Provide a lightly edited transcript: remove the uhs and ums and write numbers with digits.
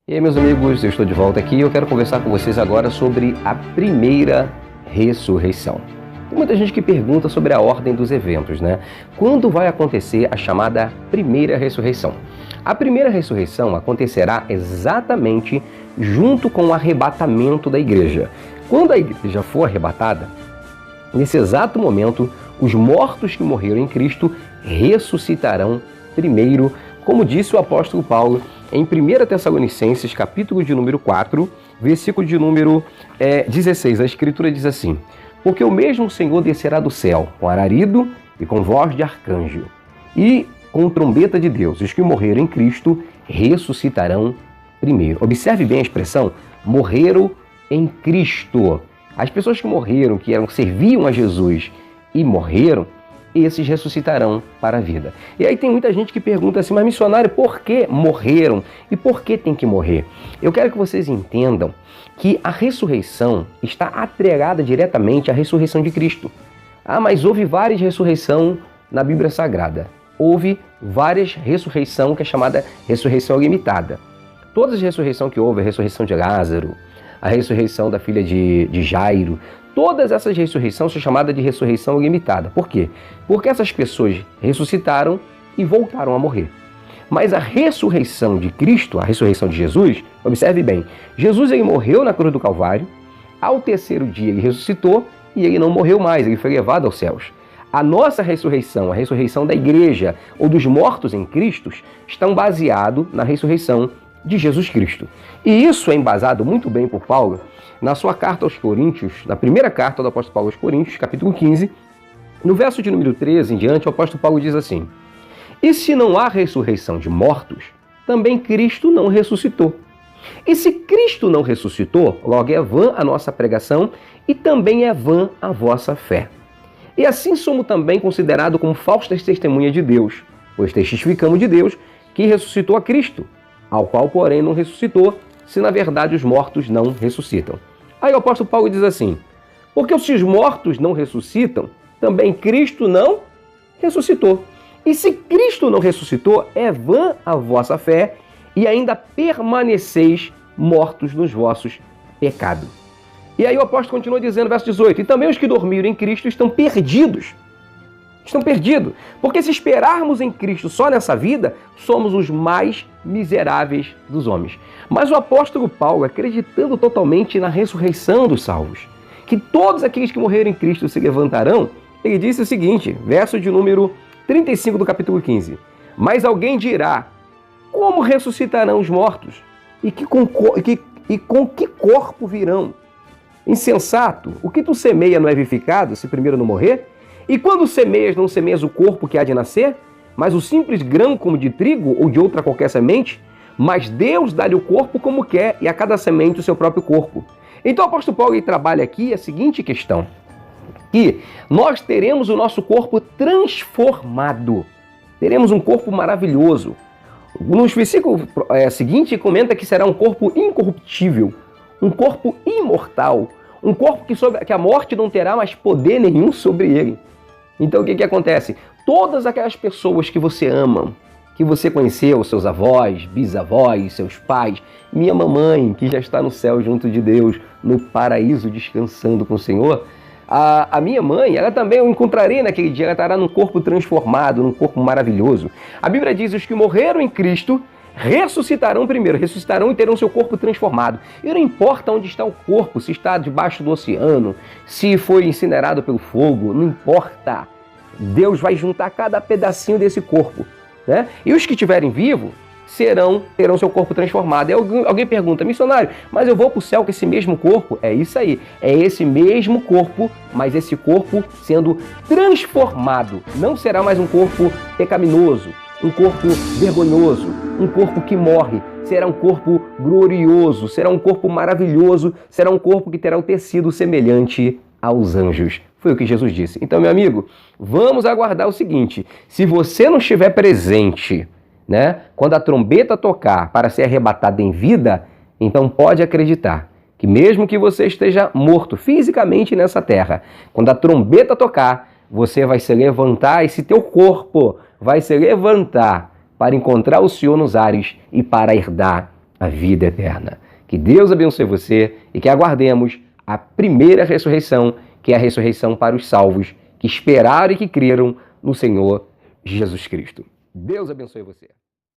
E aí, meus amigos, eu estou de volta aqui e eu quero conversar com vocês agora sobre a primeira ressurreição. Tem muita gente que pergunta sobre a ordem dos eventos, né? Quando vai acontecer a chamada primeira ressurreição? A primeira ressurreição acontecerá exatamente junto com o arrebatamento da igreja. Quando a igreja for arrebatada, nesse exato momento, os mortos que morreram em Cristo ressuscitarão primeiro, como disse o apóstolo Paulo em 1 Tessalonicenses, capítulo de número 4, versículo de número 16. A Escritura diz assim: porque o mesmo Senhor descerá do céu, com alarido e com voz de arcanjo, e com trombeta de Deus. Os que morreram em Cristo ressuscitarão primeiro. Observe bem a expressão, morreram em Cristo. As pessoas que morreram, que serviam a Jesus e morreram, esses ressuscitarão para a vida. E aí tem muita gente que pergunta assim, mas missionário, por que morreram? E por que tem que morrer? Eu quero que vocês entendam que a ressurreição está atrelada diretamente à ressurreição de Cristo. Ah, mas houve várias ressurreições na Bíblia Sagrada. Houve várias ressurreições que é chamada ressurreição limitada. Todas as ressurreições que houve, a ressurreição de Lázaro, a ressurreição da filha de Jairo, todas essas ressurreições são chamadas de ressurreição limitada. Por quê? Porque essas pessoas ressuscitaram e voltaram a morrer. Mas a ressurreição de Cristo, a ressurreição de Jesus, observe bem, Jesus ele morreu na cruz do Calvário, ao terceiro dia ele ressuscitou e ele não morreu mais, ele foi levado aos céus. A nossa ressurreição, a ressurreição da igreja ou dos mortos em Cristo, estão baseados na ressurreição de Jesus Cristo. E isso é embasado muito bem por Paulo na sua carta aos Coríntios, na primeira carta do apóstolo Paulo aos Coríntios, capítulo 15, no verso de número 13 em diante, o apóstolo Paulo diz assim: e se não há ressurreição de mortos, também Cristo não ressuscitou. E se Cristo não ressuscitou, logo é vã a nossa pregação e também é vã a vossa fé. E assim somos também considerados como falsas testemunhas de Deus, pois testificamos de Deus que ressuscitou a Cristo, ao qual, porém, não ressuscitou, se na verdade os mortos não ressuscitam. Aí o apóstolo Paulo diz assim: porque se os mortos não ressuscitam, também Cristo não ressuscitou. E se Cristo não ressuscitou, é vã a vossa fé e ainda permaneceis mortos nos vossos pecados. E aí o apóstolo continua dizendo, verso 18, e também os que dormiram em Cristo estão perdidos. Estão perdidos, porque se esperarmos em Cristo só nessa vida, somos os mais miseráveis dos homens. Mas o apóstolo Paulo, acreditando totalmente na ressurreição dos salvos, que todos aqueles que morreram em Cristo se levantarão, ele disse o seguinte, verso de número 35 do capítulo 15, mas alguém dirá, como ressuscitarão os mortos? E com que corpo virão? Insensato, o que tu semeia não é vivificado, se primeiro não morrer? E quando semeias, não semeias o corpo que há de nascer, mas o simples grão como de trigo ou de outra qualquer semente? Mas Deus dá-lhe o corpo como quer e a cada semente o seu próprio corpo. Então o apóstolo Paulo trabalha aqui a seguinte questão, que nós teremos o nosso corpo transformado, teremos um corpo maravilhoso. No versículo seguinte comenta que será um corpo incorruptível, um corpo imortal, um corpo que a morte não terá mais poder nenhum sobre ele. Então o que acontece? Todas aquelas pessoas que você ama, que você conheceu, seus avós, bisavós, seus pais, minha mamãe, que já está no céu junto de Deus, no paraíso descansando com o Senhor, a minha mãe, ela também eu encontrarei naquele dia, ela estará num corpo transformado, num corpo maravilhoso. A Bíblia diz, os que morreram em Cristo ressuscitarão primeiro, ressuscitarão e terão seu corpo transformado. E não importa onde está o corpo, se está debaixo do oceano, se foi incinerado pelo fogo, não importa. Deus vai juntar cada pedacinho desse corpo, né? E os que estiverem vivos terão seu corpo transformado. E alguém pergunta, missionário, mas eu vou para o céu com esse mesmo corpo? É isso aí, é esse mesmo corpo, mas esse corpo sendo transformado. Não será mais um corpo pecaminoso, um corpo vergonhoso, um corpo que morre, será um corpo glorioso, será um corpo maravilhoso, será um corpo que terá o tecido semelhante aos anjos. Foi o que Jesus disse. Então, meu amigo, vamos aguardar o seguinte, se você não estiver presente, né, quando a trombeta tocar para ser arrebatado em vida, então pode acreditar que mesmo que você esteja morto fisicamente nessa terra, quando a trombeta tocar, você vai se levantar, esse teu corpo vai se levantar para encontrar o Senhor nos ares e para herdar a vida eterna. Que Deus abençoe você e que aguardemos a primeira ressurreição, que é a ressurreição para os salvos que esperaram e que creram no Senhor Jesus Cristo. Deus abençoe você.